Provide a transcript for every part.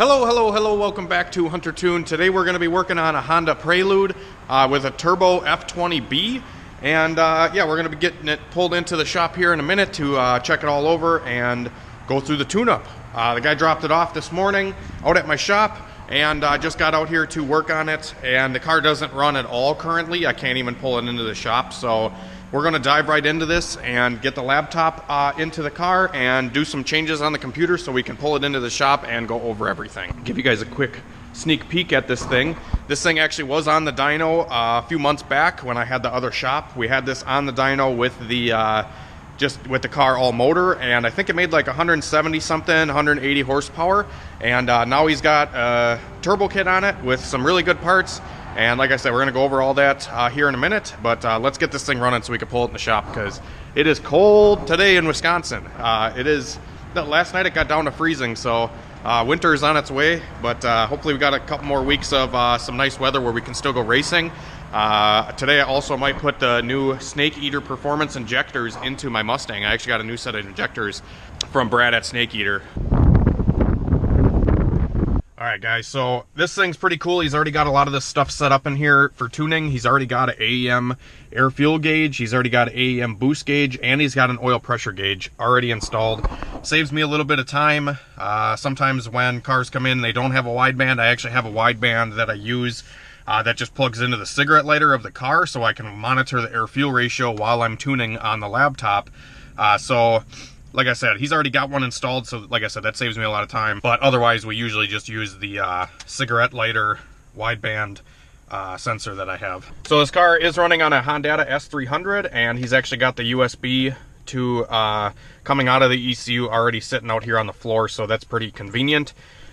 Hello, welcome back to Hunter Tune. Today we're going to be working on a Honda Prelude with a turbo F20b. And yeah, we're going to be getting it pulled into the shop here in a minute to check it all over and go through the tune-up. The guy dropped it off this morning out at my shop, and I just got out here to work on it, and the car doesn't run at all currently. I can't even pull it into the shop, so we're going to dive right into this and get the laptop into the car and do some changes on the computer so we can pull it into the shop and go over everything. Give you guys a quick sneak peek at this thing. This thing actually was on the dyno a few months back when I had the other shop. We had this on the dyno with the just with the car all motor, and I think it made like 170 something, 180 horsepower, and now he's got a turbo kit on it with some really good parts. And like I said, we're going to go over all that here in a minute, but let's get this thing running so we can pull it in the shop, because it is cold today in Wisconsin. Last night it got down to freezing, so winter is on its way, but hopefully we got a couple more weeks of some nice weather where we can still go racing. Today I also might put the new Snake Eater Performance injectors into my Mustang. I actually got a new set of injectors from Brad at Snake Eater. Alright guys, so this thing's pretty cool. He's already got a lot of this stuff set up in here for tuning. He's already got an AEM air fuel gauge, he's already got an AEM boost gauge, and he's got an oil pressure gauge already installed. Saves me a little bit of time. Sometimes when cars come in, they don't have a wideband. I actually have a wideband that I use that just plugs into the cigarette lighter of the car, so I can monitor the air fuel ratio while I'm tuning on the laptop. Like I said, he's already got one installed, so like I said, that saves me a lot of time. But otherwise, we usually just use the cigarette lighter wideband sensor that I have. So this car is running on a Hondata S300, and he's actually got the USB to coming out of the ECU already sitting out here on the floor, so that's pretty convenient.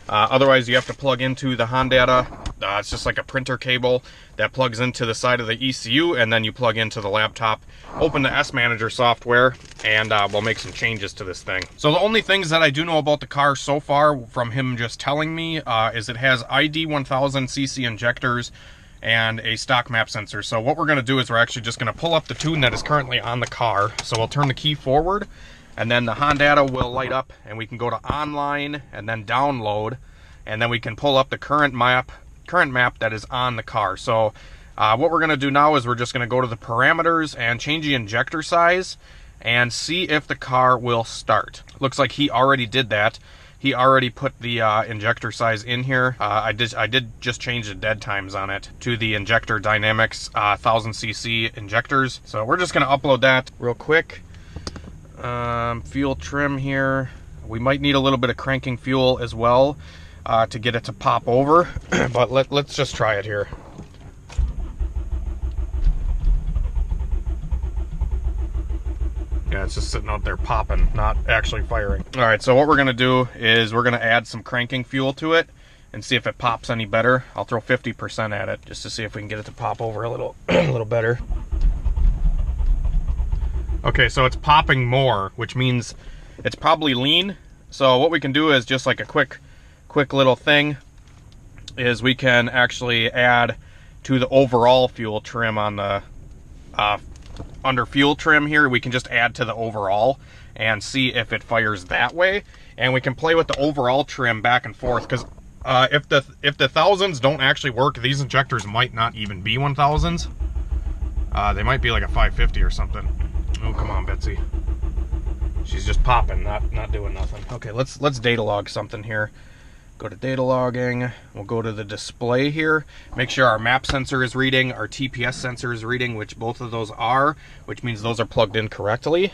Otherwise, you have to plug into the Hondata. It's just like a printer cable that plugs into the side of the ECU, and then you plug into the laptop, open the S Manager software, and we'll make some changes to this thing. So the only things that I do know about the car so far from him just telling me is it has ID 1000cc injectors and a stock map sensor. So what we're going to do is we're actually just going to pull up the tune that is currently on the car. So we'll turn the key forward, and then the Hondata will light up, and we can go to online and then download, and then we can pull up the current map that is on the car. So what we're going to do now is we're just going to go to the parameters and change the injector size and see if the car will start. Looks like he already did that. He already put the injector size in here. I did just change the dead times on it to the Injector Dynamics 1000cc injectors. So we're just going to upload that real quick. Fuel trim here. We might need a little bit of cranking fuel as well to get it to pop over, but let's just try it here. Yeah, it's just sitting out there popping, not actually firing. All right, so what we're gonna do is we're gonna add some cranking fuel to it and see if it pops any better. I'll throw 50% at it just to see if we can get it to pop over a little, a little better. Okay, so it's popping more, which means it's probably lean. So what we can do is just like a quick little thing is we can actually add to the overall fuel trim on the under fuel trim here. We can just add to the overall and see if it fires that way, and we can play with the overall trim back and forth, because if the thousands don't actually work, these injectors might not even be 1000s. They might be like a 550 or something. Oh, come on, Betsy. She's just popping, not doing nothing. Okay, let's data log something here. Go to data logging. We'll go to the display here. Make sure our map sensor is reading, our TPS sensor is reading, which both of those are, which means those are plugged in correctly.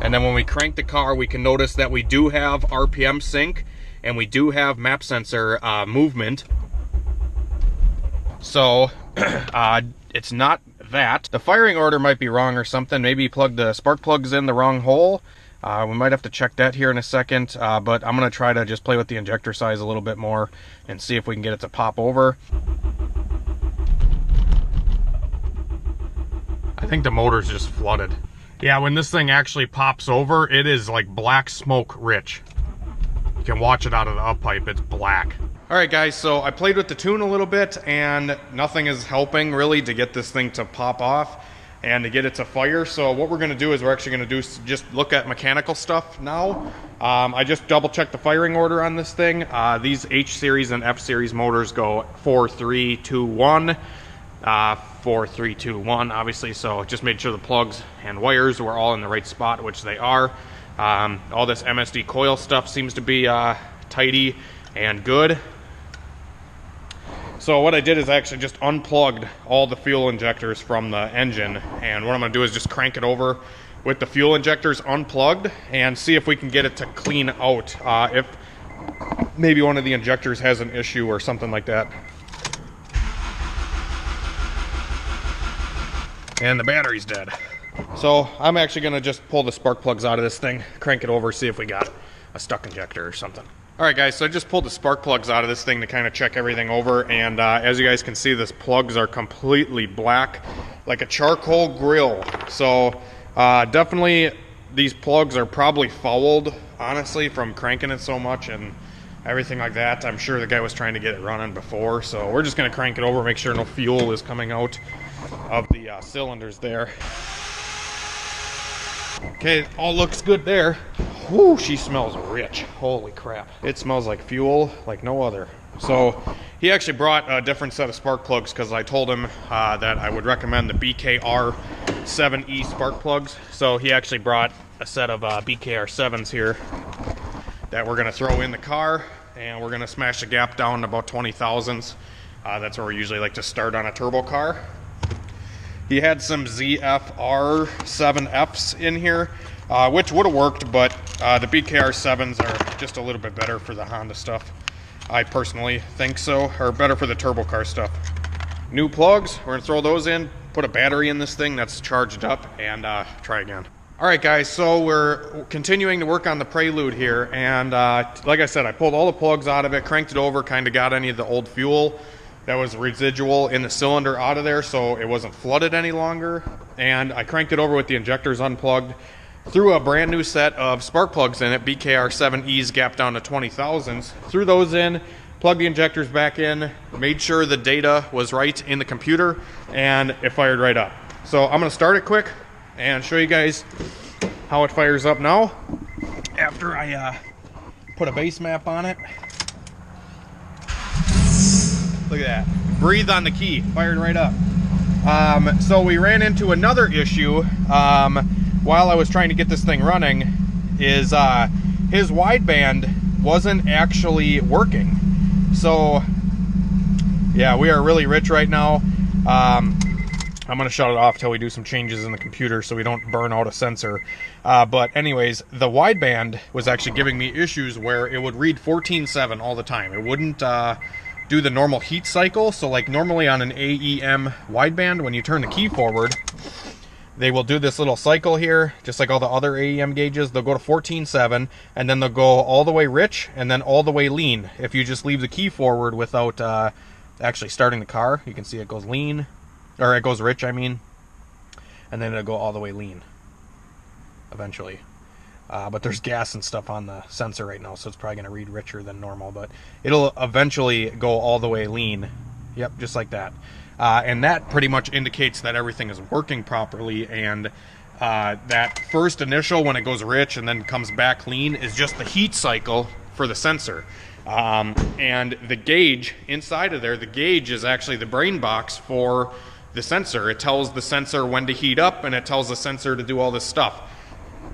And then when we crank the car, we can notice that we do have RPM sync, and we do have map sensor movement. So it's not that. The firing order might be wrong or something. Maybe you plugged the spark plugs in the wrong hole. We might have to check that here in a second, but I'm going to try to just play with the injector size a little bit more and see if we can get it to pop over. I think the motor's just flooded. Yeah, when this thing actually pops over, it is like black smoke rich. You can watch it out of the up pipe, it's black. Alright guys, so I played with the tune a little bit, and nothing is helping really to get this thing to pop off. and to get it to fire. So what we're going to do is we're actually going to do just look at mechanical stuff now. I just double checked the firing order on this thing. These H series and F series motors go 4 3 2 1. 4 3 2 1 obviously, so just made sure the plugs and wires were all in the right spot, which they are. All this MSD coil stuff seems to be tidy and good. So what I did is I actually just unplugged all the fuel injectors from the engine, and what I'm going to do is just crank it over with the fuel injectors unplugged and see if we can get it to clean out, if maybe one of the injectors has an issue or something like that. And the battery's dead. So I'm actually going to just pull the spark plugs out of this thing, crank it over, see if we got a stuck injector or something. Alright guys, so I just pulled the spark plugs out of this thing to kind of check everything over, and as you guys can see, these plugs are completely black, like a charcoal grill. So definitely these plugs are probably fouled, honestly, from cranking it so much and everything like that. I'm sure the guy was trying to get it running before, so we're just going to crank it over, make sure no fuel is coming out of the cylinders there. Okay, all looks good there. Whoo, she smells rich. Holy crap. It smells like fuel like no other. So he actually brought a different set of spark plugs because I told him that I would recommend the BKR7E spark plugs. So he actually brought a set of BKR7s here that we're going to throw in the car, and we're going to smash the gap down to about 20 thousandths. That's where we usually like to start on a turbo car. He had some ZFR7Fs in here, which would have worked, but the BKR7s are just a little bit better for the Honda stuff. I personally think so, or better for the turbo car stuff. New plugs, we're going to throw those in, put a battery in this thing that's charged up, and try again. Alright guys, so we're continuing to work on the Prelude here, and like I said, I pulled all the plugs out of it, cranked it over, kind of got any of the old fuel that was residual in the cylinder out of there so it wasn't flooded any longer, and I cranked it over with the injectors unplugged, threw a brand new set of spark plugs in it, BKR7Es gap down to 20 thousandths, threw those in, plugged the injectors back in, made sure the data was right in the computer, and it fired right up. So I'm going to start it quick and show you guys how it fires up now after I put a base map on it. Look at that. Breathe on the key. Fired right up. So we ran into another issue while I was trying to get this thing running, is his wideband wasn't actually working. So yeah, we are really rich right now. I'm going to shut it off till we do some changes in the computer so we don't burn out a sensor. But anyways, the wideband was actually giving me issues where it would read 14.7 all the time. It wouldn't do the normal heat cycle. So like normally on an AEM wideband, when you turn the key forward, they will do this little cycle here, just like all the other AEM gauges. They'll go to 14.7, and then they'll go all the way rich, and then all the way lean. If you just leave the key forward without actually starting the car, you can see it goes lean, or it goes rich, I mean, and then it'll go all the way lean eventually. But there's gas and stuff on the sensor right now, so it's probably going to read richer than normal, but it'll eventually go all the way lean. Yep, just like that. And that pretty much indicates that everything is working properly, and that first initial, when it goes rich and then comes back lean, is just the heat cycle for the sensor. And the gauge inside of there, the gauge is actually the brain box for the sensor. It tells the sensor when to heat up, and it tells the sensor to do all this stuff.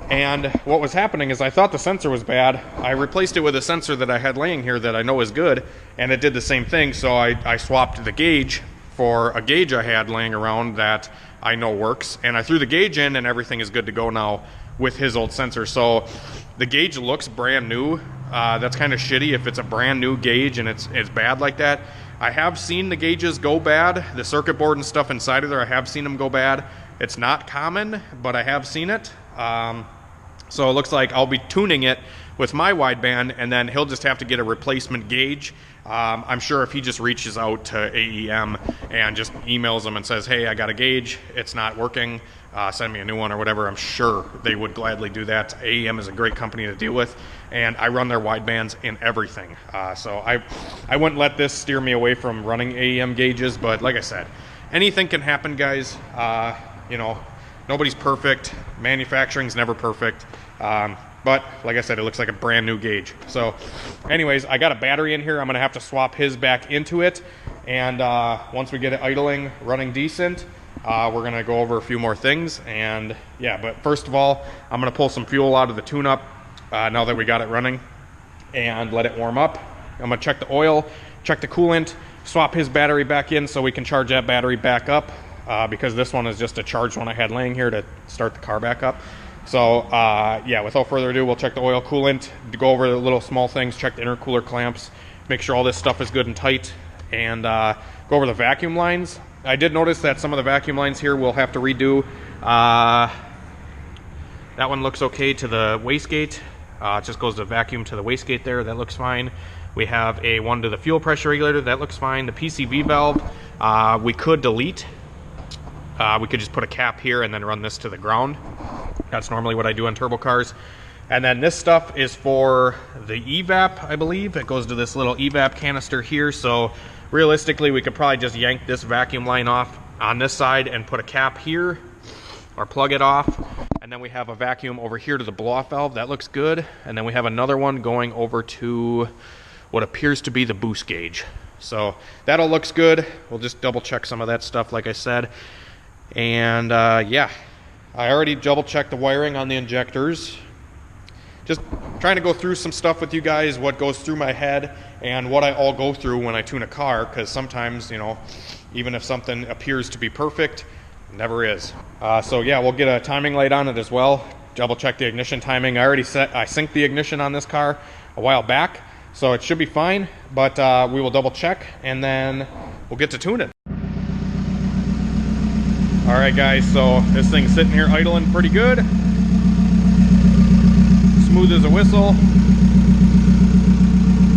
And what was happening is I thought the sensor was bad. I replaced it with a sensor that I had laying here that I know is good, and it did the same thing. So I swapped the gauge for a gauge I had laying around that I know works, and I threw the gauge in, and everything is good to go now with his old sensor. So the gauge looks brand new. That's kind of shitty if it's a brand new gauge and it's bad like that. I have seen the gauges go bad, the circuit board and stuff inside of there, I have seen them go bad. It's not common, but I have seen it. So it looks like I'll be tuning it with my wideband, and then he'll just have to get a replacement gauge. I'm sure if he just reaches out to AEM and just emails them and says, hey, I got a gauge, it's not working, send me a new one or whatever, I'm sure they would gladly do that. AEM is a great company to deal with, and I run their widebands in everything. So I wouldn't let this steer me away from running AEM gauges, but like I said, anything can happen, guys. You know, nobody's perfect. Manufacturing's never perfect. But like I said, it looks like a brand new gauge. So anyways, I got a battery in here. I'm gonna have to swap his back into it. And once we get it idling, running decent, we're gonna go over a few more things. And yeah, but first of all, I'm gonna pull some fuel out of the tune-up now that we got it running and let it warm up. I'm gonna check the oil, check the coolant, swap his battery back in so we can charge that battery back up because this one is just a charged one I had laying here to start the car back up. So yeah, without further ado, we'll check the oil, coolant, go over the little small things, check the intercooler clamps, make sure all this stuff is good and tight, and go over the vacuum lines. I did notice that some of the vacuum lines here we'll have to redo. That one looks okay to the wastegate. It just goes to vacuum to the wastegate there. That looks fine. We have a one to the fuel pressure regulator. That looks fine. The PCV valve, we could delete. We could just put a cap here and then run this to the ground. That's normally what I do on turbo cars. And then this stuff is for the evap, I believe. It goes to this little evap canister here. So realistically, we could probably just yank this vacuum line off on this side and put a cap here or plug it off. And then we have a vacuum over here to the blow-off valve. That looks good. And then we have another one going over to what appears to be the boost gauge. So that all looks good. We'll just double check some of that stuff, like I said. And yeah, I already double checked the wiring on the injectors. Just trying to go through some stuff with you guys, what goes through my head and what I all go through when I tune a car, because sometimes, you know, even if something appears to be perfect, it never is. So yeah, we'll get a timing light on it as well. Double check the ignition timing. I synced the ignition on this car a while back, so it should be fine, but we will double check and then we'll get to tune it. All right guys, so this thing's sitting here idling pretty good. Smooth as a whistle.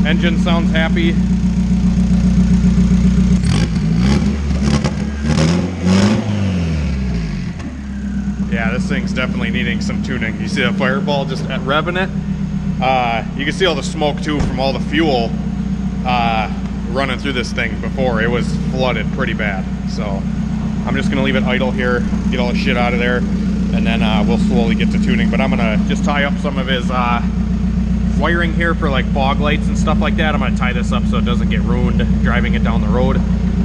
Engine sounds happy. Yeah, this thing's definitely needing some tuning. You see that fireball just at revving it? You can see all the smoke too from all the fuel running through this thing before. It was flooded pretty bad. So I'm just gonna leave it idle here, get all the shit out of there, and then we'll slowly get to tuning. But I'm gonna just tie up some of his wiring here for like fog lights and stuff like that. I'm gonna tie this up so it doesn't get ruined driving it down the road.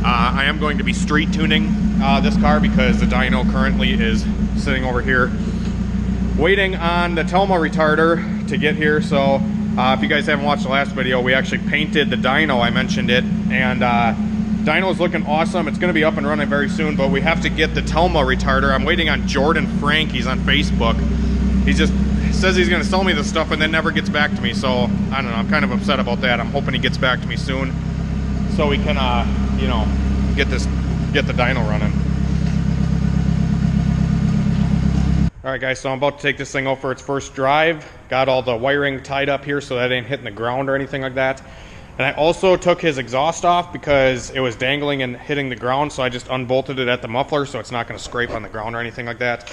I am going to be street tuning this car because the dyno currently is sitting over here waiting on the Telma retarder to get here. So if you guys haven't watched the last video, we actually painted the dyno, I mentioned it, and dyno is looking awesome. It's going to be up and running very soon, but we have to get the Telma retarder. I'm waiting on Jordan Frank. He's on Facebook. He just says he's going to sell me this stuff and then never gets back to me. So I don't know. I'm kind of upset about that. I'm hoping he gets back to me soon so we can, you know, get the dyno running. All right, guys. So I'm about to take this thing out for its first drive. Got all the wiring tied up here so that it ain't hitting the ground or anything like that. And I also took his exhaust off because it was dangling and hitting the ground, so I just unbolted it at the muffler so it's not going to scrape on the ground or anything like that.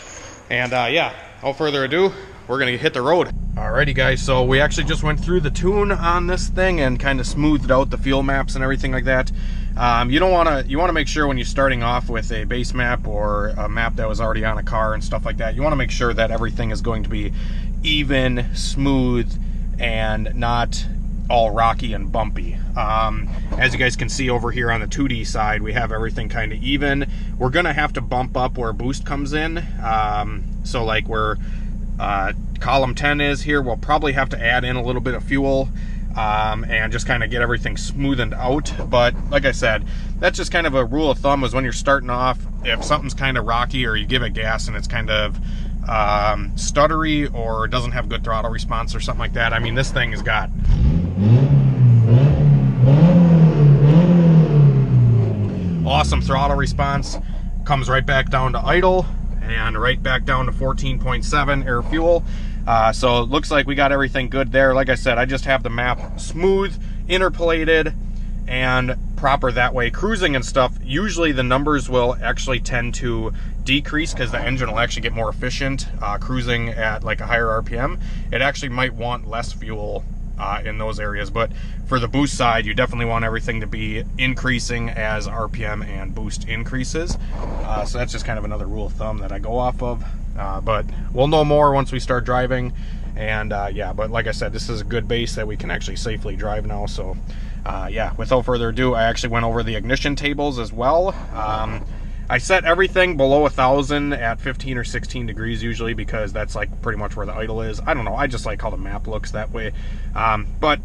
And yeah, without further ado, we're going to hit the road. Alrighty guys, so we actually just went through the tune on this thing and kind of smoothed out the fuel maps and everything like that. You want to make sure when you're starting off with a base map or a map that was already on a car and stuff like that, you want to make sure that everything is going to be even, smooth, and not all rocky and bumpy. As you guys can see over here on the 2D side, we have everything kind of even. We're gonna have to bump up where boost comes in. So like where column 10 is here, we'll probably have to add in a little bit of fuel and just kind of get everything smoothened out. But like I said, that's just kind of a rule of thumb, is when you're starting off, if something's kind of rocky or you give it gas and it's kind of stuttery or doesn't have good throttle response or something like that. I mean, this thing has got awesome throttle response, comes right back down to idle and right back down to 14.7 air fuel. So it looks like we got everything good there. Like I said, I just have the map smooth, interpolated, and proper that way. Cruising and stuff, usually the numbers will actually tend to decrease because the engine will actually get more efficient. Cruising at like a higher RPM, it actually might want less fuel in those areas. But for the boost side, you definitely want everything to be increasing as RPM and boost increases. So that's just kind of another rule of thumb that I go off of. But we'll know more once we start driving. And yeah, but like I said, this is a good base that we can actually safely drive now. So yeah, without further ado, I actually went over the ignition tables as well. I set everything below 1,000 at 15 or 16 degrees usually, because that's like pretty much where the idle is. I don't know, I just like how the map looks that way. But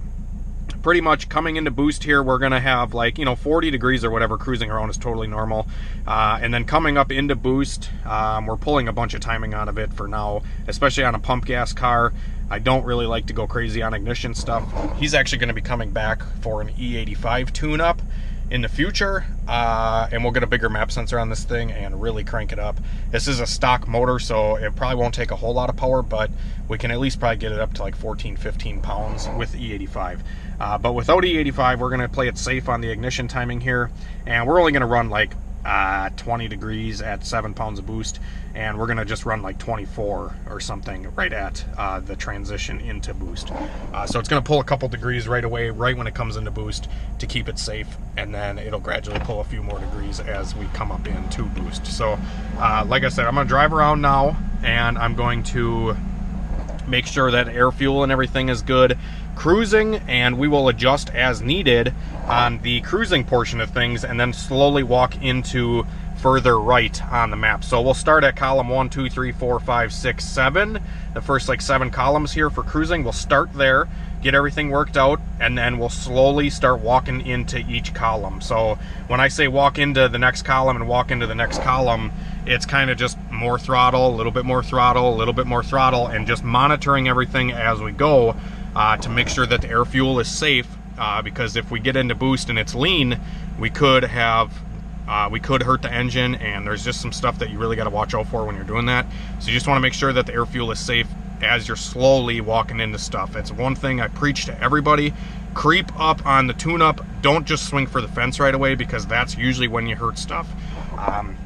pretty much coming into boost here, we're gonna have like, you know, 40 degrees or whatever cruising around is totally normal. And then coming up into boost, we're pulling a bunch of timing out of it for now, especially on a pump gas car. I don't really like to go crazy on ignition stuff. He's actually gonna be coming back for an E85 tune-up in the future, and we'll get a bigger map sensor on this thing and really crank it up. This is a stock motor, so it probably won't take a whole lot of power, but we can at least probably get it up to like 14, 15 pounds with E85. But without E85, we're gonna play it safe on the ignition timing here, and we're only gonna run like 20 degrees at 7 pounds of boost, and we're gonna just run like 24 or something right at the transition into boost. So it's gonna pull a couple degrees right away, right when it comes into boost, to keep it safe, and then it'll gradually pull a few more degrees as we come up into boost. So like I said, I'm gonna drive around now, and I'm going to make sure that air, fuel, and everything is good cruising, and we will adjust as needed on the cruising portion of things, and then slowly walk into further right on the map. So we'll start at column 1, 2, 3, 4, 5, 6, 7. The first like 7 columns here for cruising. We'll start there, get everything worked out, and then we'll slowly start walking into each column. So when I say walk into the next column and walk into the next column, it's kind of just more throttle, a little bit more throttle, a little bit more throttle, and just monitoring everything as we go to make sure that the air, fuel is safe, because if we get into boost and it's lean, we could hurt the engine, and there's just some stuff that you really got to watch out for when you're doing that. So you just want to make sure that the air, fuel is safe as you're slowly walking into stuff. It's one thing I preach to everybody: creep up on the tune-up. Don't just swing for the fence right away, because that's usually when you hurt stuff.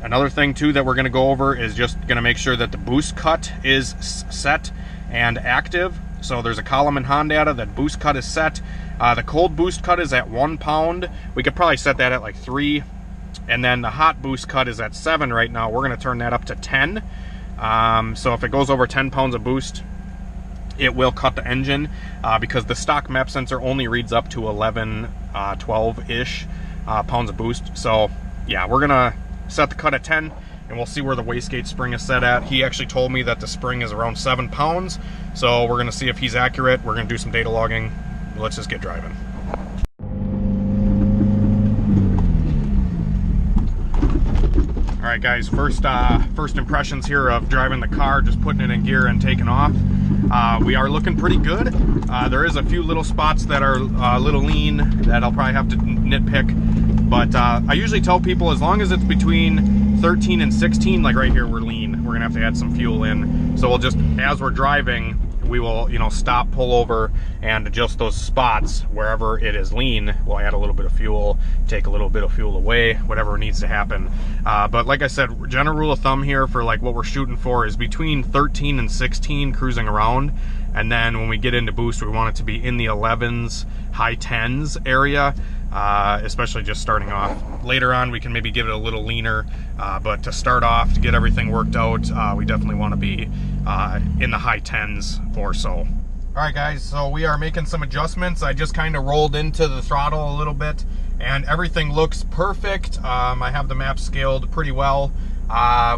Another thing too that we're going to go over is just going to make sure that the boost cut is set and active. So there's a column in Hondata that boost cut is set. The cold boost cut is at 1 pound. We could probably set that at like 3. And then the hot boost cut is at 7 right now. We're going to turn that up to 10. So if it goes over 10 pounds of boost, it will cut the engine, because the stock map sensor only reads up to 11, 12-ish pounds of boost. So yeah, we're going to set the cut at 10, and we'll see where the wastegate spring is set at. He actually told me that the spring is around 7 pounds. So we're going to see if he's accurate. We're going to do some data logging. Let's just get driving. All right, guys, first impressions here of driving the car, just putting it in gear and taking off. We are looking pretty good. There is a few little spots that are a little lean that I'll probably have to nitpick. But I usually tell people, as long as it's between 13 and 16, like right here, we're lean. We're gonna have to add some fuel in. So we'll just, as we're driving, we will, you know, stop, pull over, and adjust those spots wherever it is lean. We'll add a little bit of fuel, take a little bit of fuel away, whatever needs to happen. But like I said, general rule of thumb here for like what we're shooting for is between 13 and 16 cruising around. And then when we get into boost, we want it to be in the 11s, high 10s area, especially just starting off. Later on, we can maybe give it a little leaner, but to start off, to get everything worked out, we definitely want to be in the high 10s or so. All right, guys, so we are making some adjustments. I just kind of rolled into the throttle a little bit, and everything looks perfect. I have the map scaled pretty well.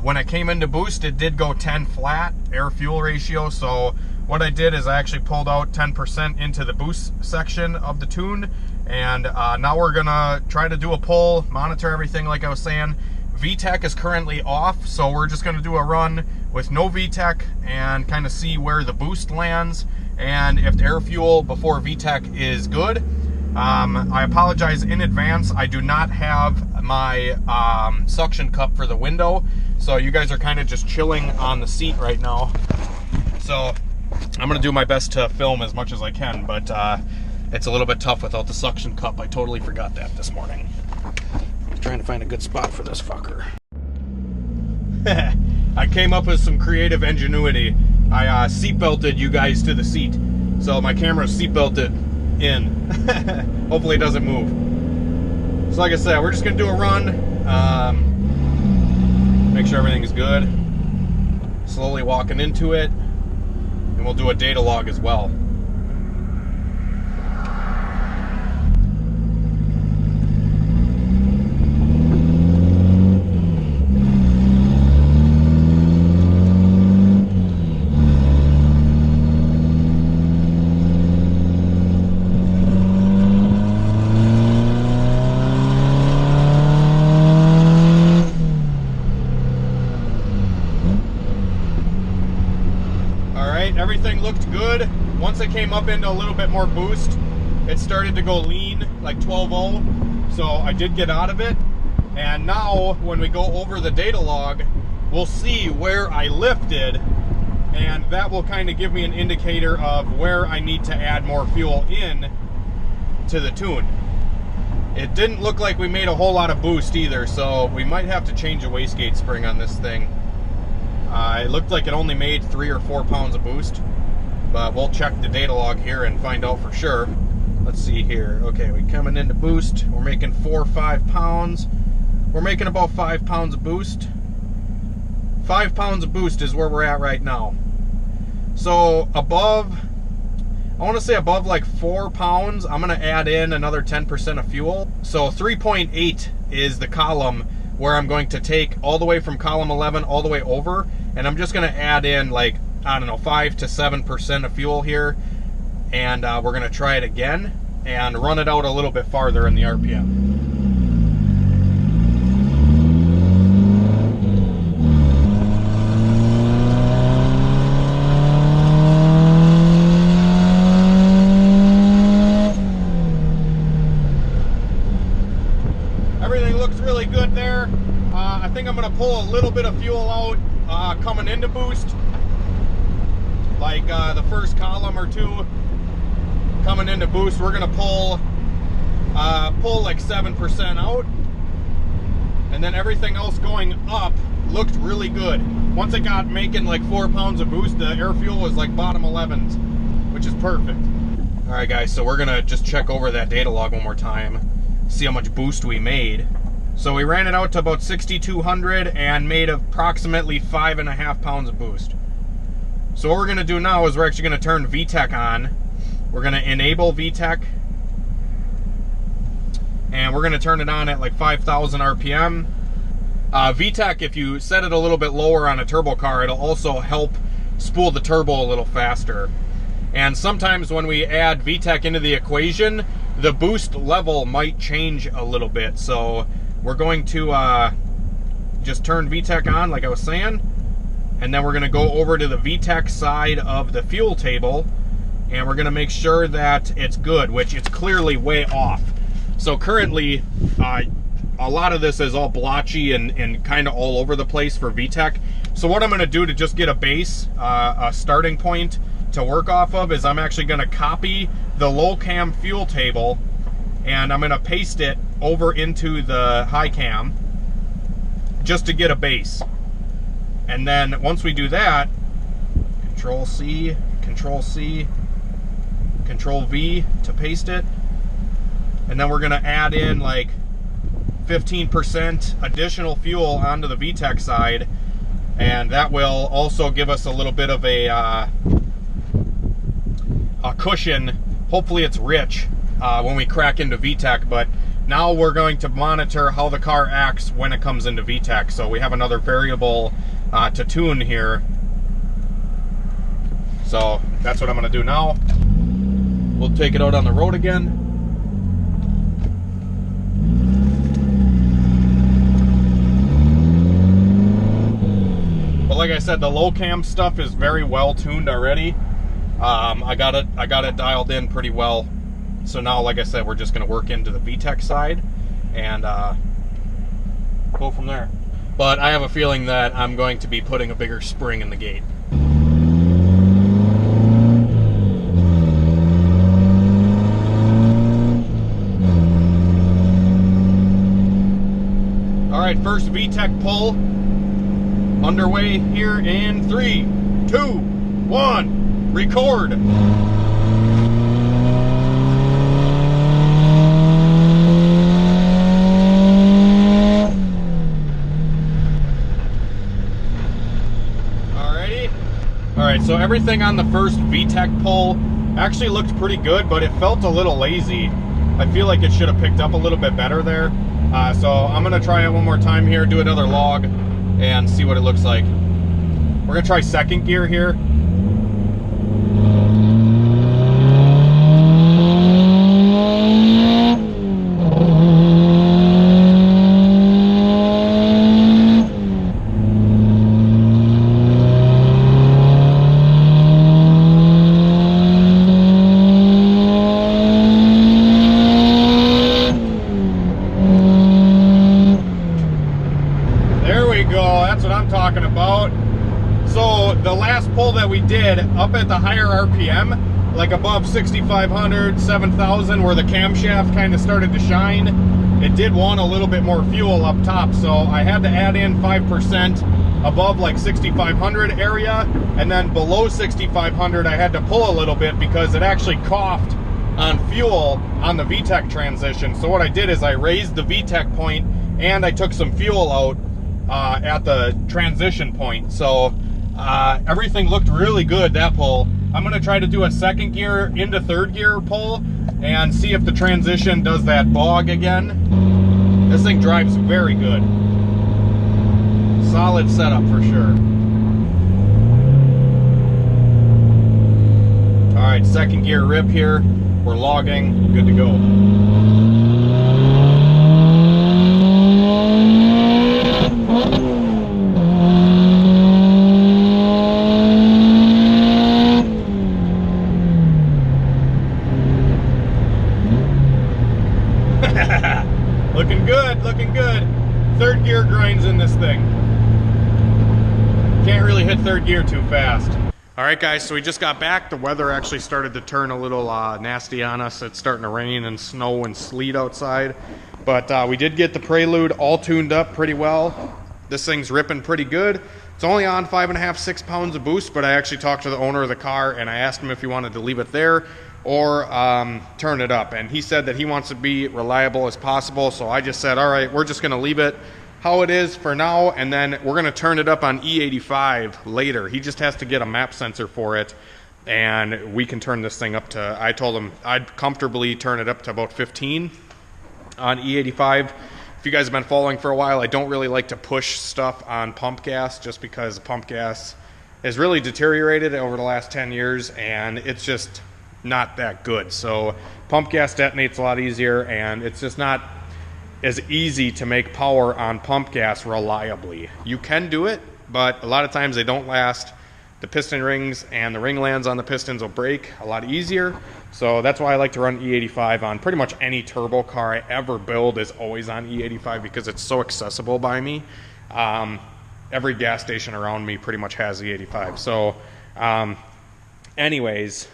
When I came into boost, it did go 10 flat, air-fuel ratio, so what I did is I actually pulled out 10% into the boost section of the tune, and now we're gonna try to do a pull, monitor everything like I was saying. VTEC is currently off, so we're just gonna do a run with no VTEC and kind of see where the boost lands, and if the air fuel before VTEC is good. I apologize in advance. I do not have my suction cup for the window, so you guys are kind of just chilling on the seat right now. So I'm gonna do my best to film as much as I can, but it's a little bit tough without the suction cup. I totally forgot that this morning. I'm trying to find a good spot for this fucker. I came up with some creative ingenuity. I seat belted you guys to the seat. So my camera's seatbelted in. Hopefully it doesn't move. So like I said, we're just gonna do a run. Make sure everything is good. Slowly walking into it. And we'll do a data log as well. Everything looked good. Once it came up into a little bit more boost, it started to go lean, like 12.0. So I did get out of it. And now when we go over the data log, we'll see where I lifted. And that will kind of give me an indicator of where I need to add more fuel in to the tune. It didn't look like we made a whole lot of boost either, so we might have to change a wastegate spring on this thing. It looked like it only made 3 or 4 pounds of boost, but we'll check the data log here and find out for sure. Let's see here. Okay, we're coming into boost. We're making 4 or 5 pounds. We're making about 5 pounds of boost. 5 pounds of boost is where we're at right now. So above, I want to say above like 4 pounds, I'm going to add in another 10% of fuel. So 3.8 is the column where I'm going to take all the way from column 11 all the way over, and I'm just going to add in like, I don't know, 5 to 7% of fuel here, and we're going to try it again and run it out a little bit farther in the RPM. Everything looks really good there. I think I'm going to pull a little bit of fuel out coming into boost, like the first column or two coming into boost. We're going to pull like 7% out, and then everything else going up looked really good. Once it got making like 4 pounds of boost, the air fuel was like bottom 11s, which is perfect. All right, guys, so we're going to just check over that data log one more time, see how much boost we made. So we ran it out to about 6,200 and made approximately 5.5 pounds of boost. So what we're going to do now is we're actually going to turn VTEC on. We're going to enable VTEC, and we're going to turn it on at like 5,000 RPM. VTEC, if you set it a little bit lower on a turbo car, it'll also help spool the turbo a little faster. And sometimes when we add VTEC into the equation, the boost level might change a little bit. So we're going to just turn VTEC on, like I was saying, and then we're going to go over to the VTEC side of the fuel table, and we're going to make sure that it's good, which it's clearly way off. So currently, a lot of this is all blotchy and kind of all over the place for VTEC. So what I'm going to do to just get a base, a starting point to work off of, is I'm actually going to copy the low cam fuel table, and I'm going to paste it over into the high cam just to get a base. And then once we do that, Control C, Control C, Control V to paste it. And then we're going to add in like 15% additional fuel onto the VTEC side, and that will also give us a little bit of a cushion. Hopefully it's rich when we crack into VTEC, but now we're going to monitor how the car acts when it comes into VTEC. So we have another variable to tune here. So that's what I'm going to do now. We'll take it out on the road again. But like I said, the low cam stuff is very well tuned already. I got it dialed in pretty well. So now, like I said, we're just going to work into the VTEC side and go from there. But I have a feeling that I'm going to be putting a bigger spring in the gate. All right, first VTEC pull underway here in 3, 2, 1, record. All right, so everything on the first VTEC pull actually looked pretty good, but it felt a little lazy. I feel like it should have picked up a little bit better there. So I'm gonna try it one more time here, do another log, and see what it looks like. We're gonna try second gear here. Talking about. So the last pull that we did up at the higher RPM, like above 6,500, 7,000, where the camshaft kind of started to shine, it did want a little bit more fuel up top, so I had to add in 5% above like 6,500 area, and then below 6,500 I had to pull a little bit because it actually coughed on fuel on the VTEC transition. So what I did is I raised the VTEC point and I took some fuel out at the transition point. So everything looked really good that pull. I'm gonna try to do a second gear into third gear pull and see if the transition does that bog again. This thing drives very good. Solid setup for sure. All right, second gear rip here. We're logging, good to go. Looking good, looking good. Third gear grinds in this thing. Can't really hit third gear too fast. All right, guys, so we just got back. The weather actually started to turn a little nasty on us. It's starting to rain and snow and sleet outside. But we did get the Prelude all tuned up pretty well. This thing's ripping pretty good. It's only on 5.5, 6 pounds of boost, but I actually talked to the owner of the car and I asked him if he wanted to leave it there or turn it up, and he said that he wants to be reliable as possible. So I just said, all right, we're just gonna leave it how it is for now, and then we're gonna turn it up on E85 later. He just has to get a map sensor for it, and we can turn this thing up to, I told him I'd comfortably turn it up to about 15 on E85. If you guys have been following for a while, I don't really like to push stuff on pump gas just because pump gas has really deteriorated over the last 10 years, and it's just not that good. So pump gas detonates a lot easier, and it's just not as easy to make power on pump gas reliably. You can do it, but a lot of times they don't last. The piston rings and the ring lands on the pistons will break a lot easier. So that's why I like to run E85 on pretty much any turbo car I ever build is always on E85 because it's so accessible by me. Every gas station around me pretty much has E85. So anyways,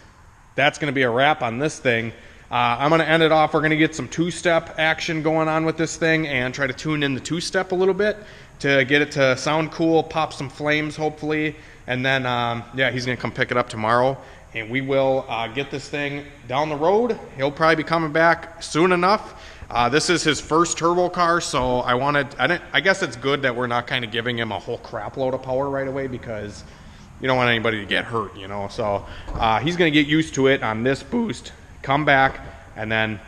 that's going to be a wrap on this thing. I'm going to end it off. We're going to get some two-step action going on with this thing and try to tune in the two-step a little bit to get it to sound cool, pop some flames hopefully, and then yeah, he's going to come pick it up tomorrow, and we will get this thing down the road. He'll probably be coming back soon enough. This is his first turbo car, so I guess it's good that we're not kind of giving him a whole crap load of power right away because you don't want anybody to get hurt, you know. So he's going to get used to it on this boost, come back, and then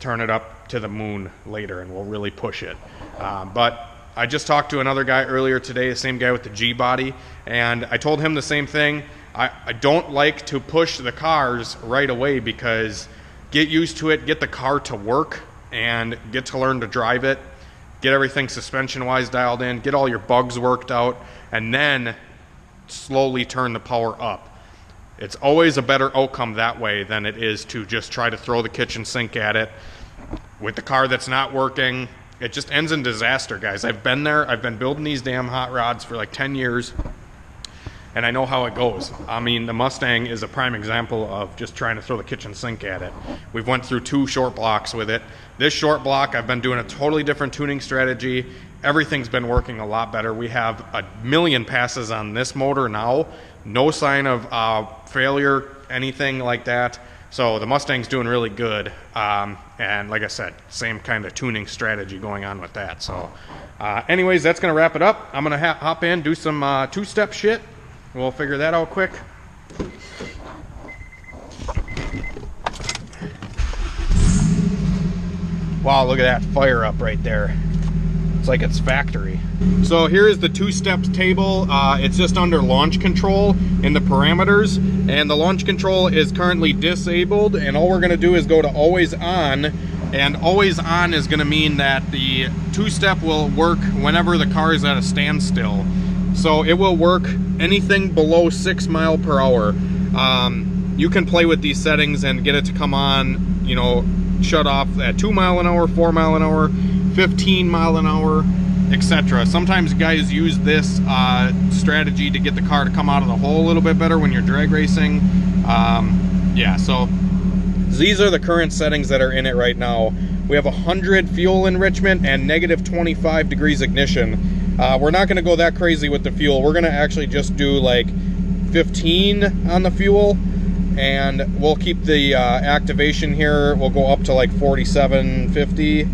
turn it up to the moon later, and we'll really push it. But I just talked to another guy earlier today, the same guy with the G body, and I told him the same thing. I don't like to push the cars right away because get used to it, get the car to work, and get to learn to drive it, get everything suspension-wise dialed in, get all your bugs worked out, and then slowly turn the power up. It's always a better outcome that way than it is to just try to throw the kitchen sink at it with the car that's not working. It just ends in disaster, guys. I've been there. I've been building these damn hot rods for like 10 years, and I know how it goes. I mean, the Mustang is a prime example of just trying to throw the kitchen sink at it. We've went through 2 short blocks with it. This short block, I've been doing a totally different tuning strategy. Everything's been working a lot better. We have 1,000,000 passes on this motor now. No sign of failure, anything like that. So the Mustang's doing really good. And like I said, same kind of tuning strategy going on with that. So anyways, that's going to wrap it up. I'm going to hop in, do some two-step shit. we'll figure that out quick. Wow, look at that fire up right there. It's like it's factory. So here is the two-step table. It's just under launch control in the parameters, and the launch control is currently disabled, and all we're gonna do is go to always on, and always on is gonna mean that the two-step will work whenever the car is at a standstill. So it will work anything below 6 miles per hour. You can play with these settings and get it to come on, you know, shut off at 2 miles an hour, 4 miles an hour, 15 miles an hour, etc. Sometimes guys use this strategy to get the car to come out of the hole a little bit better when you're drag racing. Yeah, so these are the current settings that are in it right now. We have 100 fuel enrichment and negative 25 degrees ignition. We're not gonna go that crazy with the fuel. We're gonna actually just do like 15 on the fuel, and we'll keep the activation here. We'll go up to like 4750,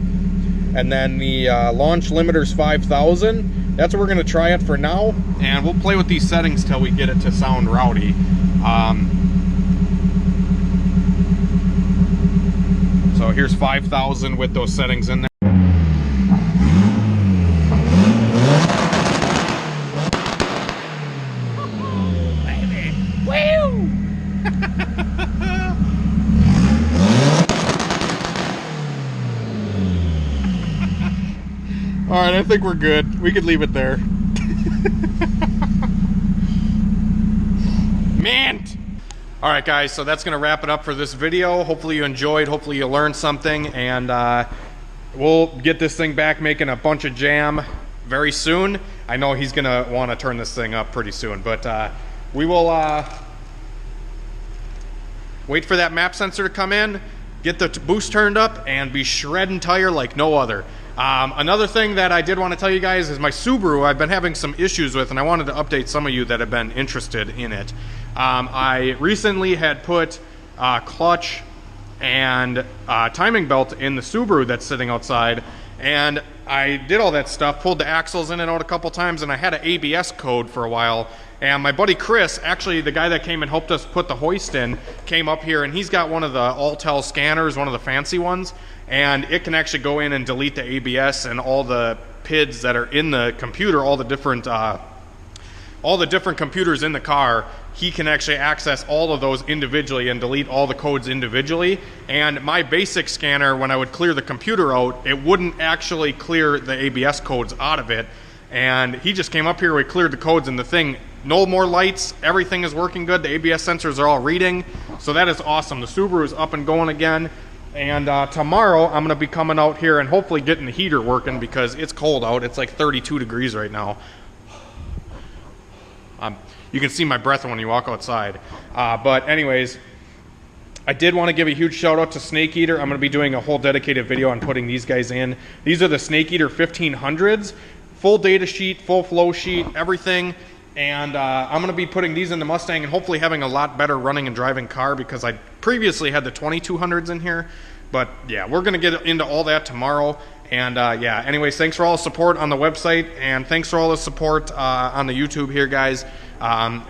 and then the launch limiter's 5,000. That's what we're gonna try it for now, and we'll play with these settings till we get it to sound rowdy. So here's 5,000 with those settings in there. All right, I think we're good. We could leave it there. Mint! All right, guys, so that's gonna wrap it up for this video. Hopefully you enjoyed, hopefully you learned something, and we'll get this thing back making a bunch of jam very soon. I know he's gonna wanna turn this thing up pretty soon, but we will wait for that map sensor to come in, get the boost turned up, and be shredding tire like no other. Another thing that I did want to tell you guys is my Subaru I've been having some issues with, and I wanted to update some of you that have been interested in it. I recently had put clutch and timing belt in the Subaru that's sitting outside, and I did all that stuff, pulled the axles in and out a couple times, and I had an ABS code for a while. And my buddy Chris, actually the guy that came and helped us put the hoist in, came up here, and he's got one of the Alltel scanners, one of the fancy ones, and it can actually go in and delete the ABS and all the PIDs that are in the computer, all the different computers in the car. He can actually access all of those individually and delete all the codes individually. And my basic scanner, when I would clear the computer out, it wouldn't actually clear the ABS codes out of it. And he just came up here, we cleared the codes, and the thing, no more lights, everything is working good. The ABS sensors are all reading, so that is awesome. The Subaru is up and going again. And tomorrow I'm gonna be coming out here and hopefully getting the heater working, because it's cold out. It's like 32 degrees right now. You can see my breath when you walk outside. But anyways, I did want to give a huge shout out to Snake Eater. I'm gonna be doing a whole dedicated video on putting these guys in. These are the Snake Eater 1500s. Full data sheet, full flow sheet, everything. And I'm gonna be putting these in the Mustang and hopefully having a lot better running and driving car, because I previously had the 2200s in here. But yeah, we're gonna get into all that tomorrow. And yeah, anyways, thanks for all the support on the website, and thanks for all the support on the YouTube here, guys.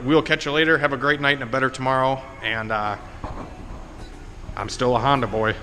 We'll catch you later. Have a great night and a better tomorrow. And I'm still a Honda boy.